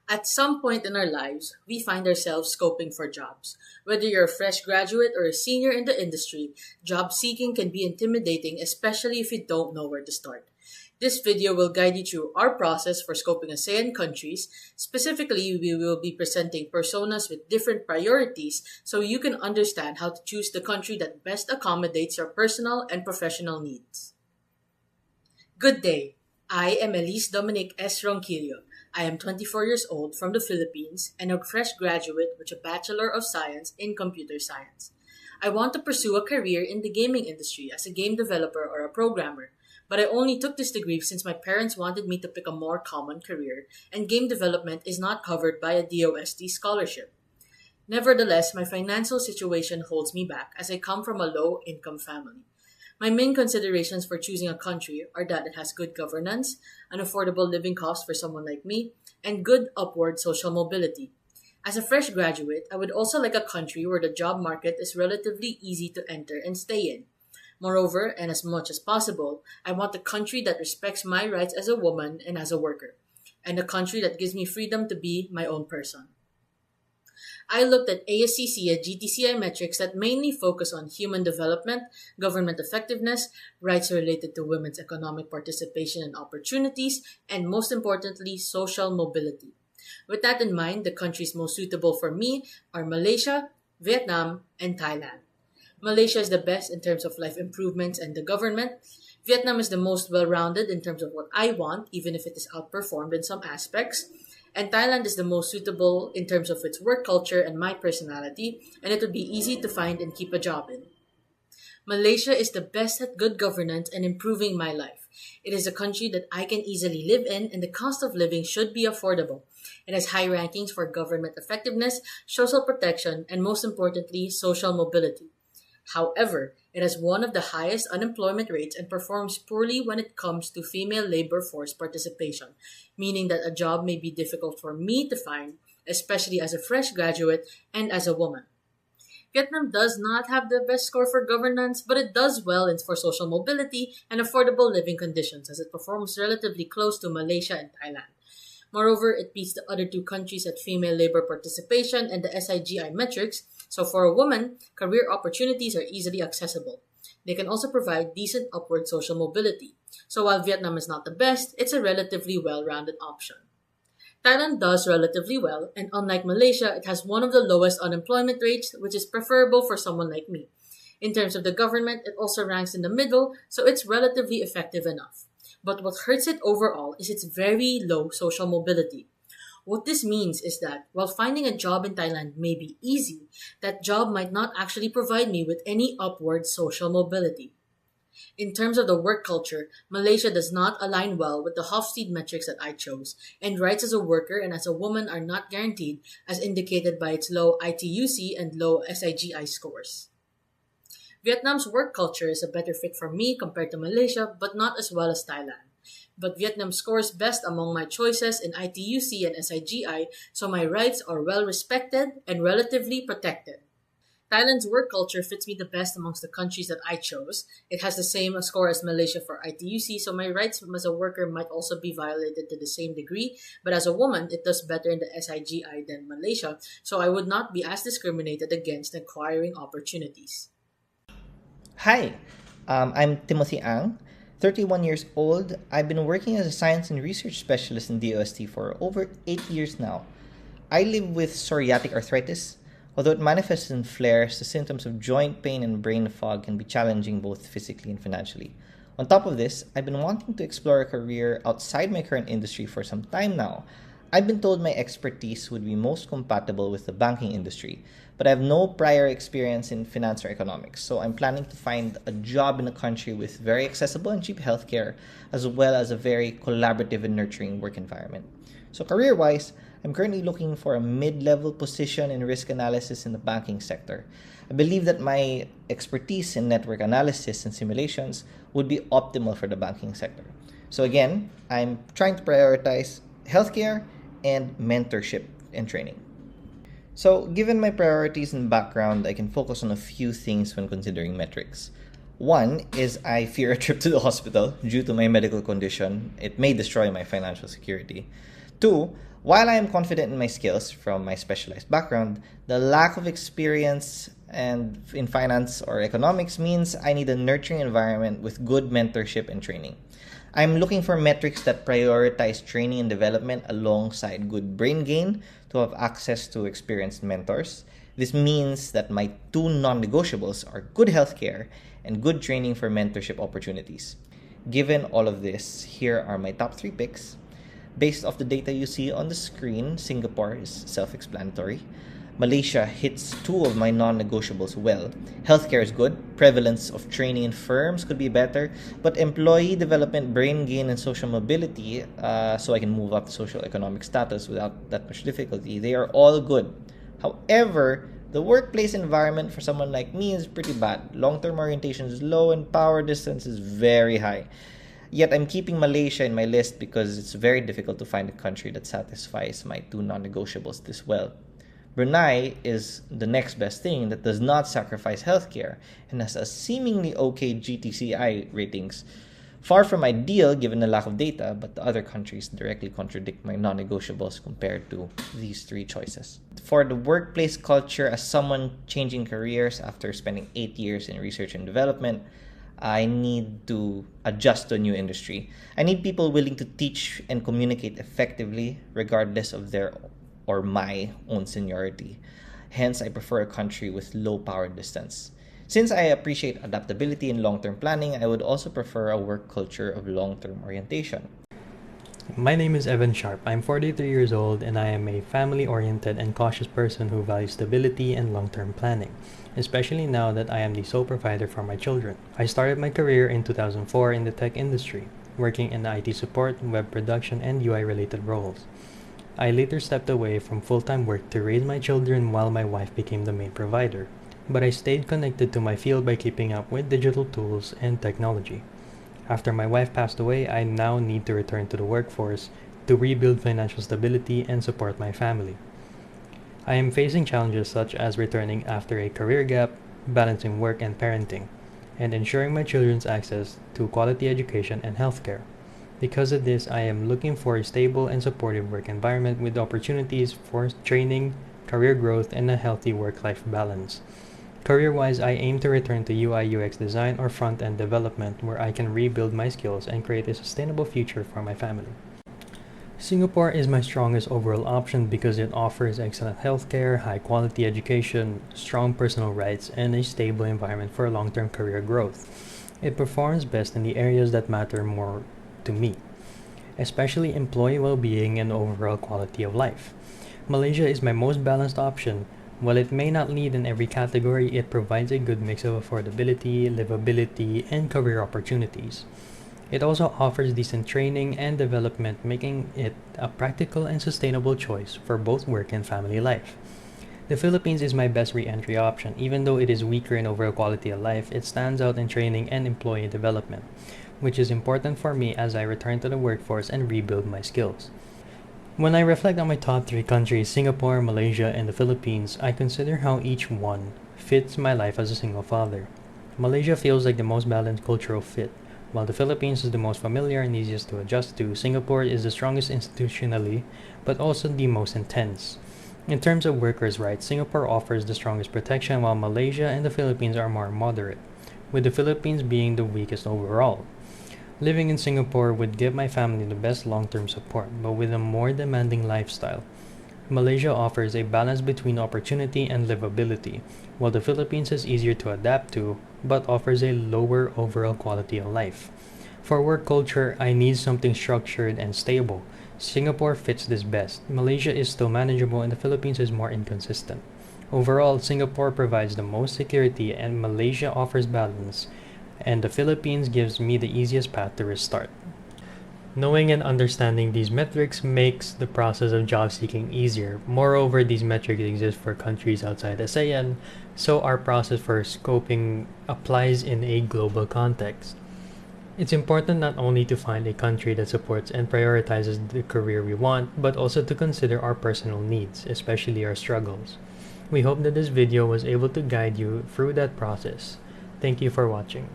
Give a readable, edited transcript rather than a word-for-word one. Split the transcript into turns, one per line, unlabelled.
At some point in our lives, we find ourselves scoping for jobs. Whether you're a fresh graduate or a senior in the industry, job seeking can be intimidating, especially if you don't know where to start. This video will guide you through our process for scoping ASEAN countries. Specifically, we will be presenting personas with different priorities so you can understand how to choose the country that best accommodates your personal and professional needs. Good day. I am Elise Dominic S. Ronquillo. I am 24 years old from the Philippines and a fresh graduate with a Bachelor of Science in Computer Science. I want to pursue a career in the gaming industry as a game developer or a programmer, but I only took this degree since my parents wanted me to pick a more common career, and game development is not covered by a DOST scholarship. Nevertheless, my financial situation holds me back as I come from a low-income family. My main considerations for choosing a country are that it has good governance, an affordable living cost for someone like me, and good upward social mobility. As a fresh graduate, I would also like a country where the job market is relatively easy to enter and stay in. Moreover, and as much as possible, I want a country that respects my rights as a woman and as a worker, and a country that gives me freedom to be my own person. I looked at ASCC and GTCI metrics that mainly focus on human development, government effectiveness, rights related to women's economic participation and opportunities, and most importantly, social mobility. With that in mind, the countries most suitable for me are Malaysia, Vietnam, and Thailand. Malaysia is the best in terms of life improvements and the government. Vietnam is the most well-rounded in terms of what I want, even if it is outperformed in some aspects. And Thailand is the most suitable in terms of its work culture and my personality, and it would be easy to find and keep a job in. Malaysia is the best at good governance and improving my life. It is a country that I can easily live in, and the cost of living should be affordable. It has high rankings for government effectiveness, social protection, and most importantly, social mobility. However, it has one of the highest unemployment rates and performs poorly when it comes to female labor force participation, meaning that a job may be difficult for me to find, especially as a fresh graduate and as a woman. Vietnam does not have the best score for governance, but it does well for social mobility and affordable living conditions as it performs relatively close to Malaysia and Thailand. Moreover, it beats the other two countries at female labor participation and the SIGI metrics, so for a woman, career opportunities are easily accessible. They can also provide decent upward social mobility. So while Vietnam is not the best, it's a relatively well-rounded option. Thailand does relatively well, and unlike Malaysia, it has one of the lowest unemployment rates, which is preferable for someone like me. In terms of the government, it also ranks in the middle, so it's relatively effective enough. But what hurts it overall is its very low social mobility. What this means is that while finding a job in Thailand may be easy, that job might not actually provide me with any upward social mobility. In terms of the work culture, Malaysia does not align well with the Hofstede metrics that I chose, and rights as a worker and as a woman are not guaranteed as indicated by its low ITUC and low SIGI scores. Vietnam's work culture is a better fit for me compared to Malaysia, but not as well as Thailand. But Vietnam scores best among my choices in ITUC and SIGI, so my rights are well respected and relatively protected. Thailand's work culture fits me the best amongst the countries that I chose. It has the same score as Malaysia for ITUC, so my rights as a worker might also be violated to the same degree, but as a woman, it does better in the SIGI than Malaysia, so I would not be as discriminated against in acquiring opportunities.
Hi, I'm Timothy Ang, 31 years old. I've been working as a science and research specialist in DOST for over 8 years now. I live with psoriatic arthritis. Although it manifests in flares, the symptoms of joint pain and brain fog can be challenging both physically and financially. On top of this, I've been wanting to explore a career outside my current industry for some time now. I've been told my expertise would be most compatible with the banking industry, but I have no prior experience in finance or economics, so I'm planning to find a job in a country with very accessible and cheap healthcare, as well as a very collaborative and nurturing work environment. So career-wise, I'm currently looking for a mid-level position in risk analysis in the banking sector. I believe that my expertise in network analysis and simulations would be optimal for the banking sector. So again, I'm trying to prioritize healthcare and mentorship and training. So given my priorities and background, I can focus on a few things when considering metrics. One is I fear a trip to the hospital due to my medical condition. It may destroy my financial security. Two, While I am confident in my skills from my specialized background, the lack of experience and in finance or economics means I need a nurturing environment with good mentorship and training. I'm looking for metrics that prioritize training and development alongside good brain gain to have access to experienced mentors. This means that my two non-negotiables are good healthcare and good training for mentorship opportunities. Given all of this, here are my top 3 picks. Based off the data you see on the screen, Singapore is self-explanatory. Malaysia hits 2 of my non-negotiables well. Healthcare is good, prevalence of training in firms could be better, but employee development, brain gain, and social mobility, so I can move up the social economic status without that much difficulty, they are all good. However, the workplace environment for someone like me is pretty bad. Long-term orientation is low and power distance is very high. Yet I'm keeping Malaysia in my list because it's very difficult to find a country that satisfies my 2 non-negotiables this well. Brunei is the next best thing that does not sacrifice healthcare and has a seemingly okay GTCI ratings. Far from ideal given the lack of data, but the other countries directly contradict my non-negotiables compared to these 3 choices. For the workplace culture, as someone changing careers after spending 8 years in research and development, I need to adjust to a new industry. I need people willing to teach and communicate effectively regardless of their or my own seniority. Hence, I prefer a country with low power distance. Since I appreciate adaptability and long-term planning, I would also prefer a work culture of long-term orientation.
My name is Evan Sharp. I'm 43 years old and I am a family-oriented and cautious person who values stability and long-term planning, especially now that I am the sole provider for my children. I started my career in 2004 in the tech industry, working in IT support, web production, and UI-related roles. I later stepped away from full-time work to raise my children while my wife became the main provider, but I stayed connected to my field by keeping up with digital tools and technology. After my wife passed away, I now need to return to the workforce to rebuild financial stability and support my family. I am facing challenges such as returning after a career gap, balancing work and parenting, and ensuring my children's access to quality education and healthcare. Because of this, I am looking for a stable and supportive work environment with opportunities for training, career growth, and a healthy work-life balance. Career-wise, I aim to return to UI/UX design or front-end development where I can rebuild my skills and create a sustainable future for my family. Singapore is my strongest overall option because it offers excellent healthcare, high-quality education, strong personal rights, and a stable environment for long-term career growth. It performs best in the areas that matter more to me, especially employee well-being and overall quality of life. Malaysia is my most balanced option. While it may not lead in every category, it provides a good mix of affordability, livability, and career opportunities. It also offers decent training and development, making it a practical and sustainable choice for both work and family life. The Philippines is my best re-entry option. Even though it is weaker in overall quality of life, it stands out in training and employee development, which is important for me as I return to the workforce and rebuild my skills. When I reflect on my top 3 countries, Singapore, Malaysia, and the Philippines, I consider how each one fits my life as a single father. Malaysia feels like the most balanced cultural fit, while the Philippines is the most familiar and easiest to adjust to. Singapore is the strongest institutionally, but also the most intense. In terms of workers' rights, Singapore offers the strongest protection, while Malaysia and the Philippines are more moderate, with the Philippines being the weakest overall. Living in Singapore would give my family the best long-term support, but with a more demanding lifestyle. Malaysia offers a balance between opportunity and livability, while the Philippines is easier to adapt to, but offers a lower overall quality of life. For work culture, I need something structured and stable. Singapore fits this best. Malaysia is still manageable and the Philippines is more inconsistent. Overall, Singapore provides the most security and Malaysia offers balance, and the Philippines gives me the easiest path to restart. Knowing and understanding these metrics makes the process of job seeking easier. Moreover, these metrics exist for countries outside ASEAN, so our process for scoping applies in a global context. It's important not only to find a country that supports and prioritizes the career we want, but also to consider our personal needs, especially our struggles. We hope that this video was able to guide you through that process. Thank you for watching.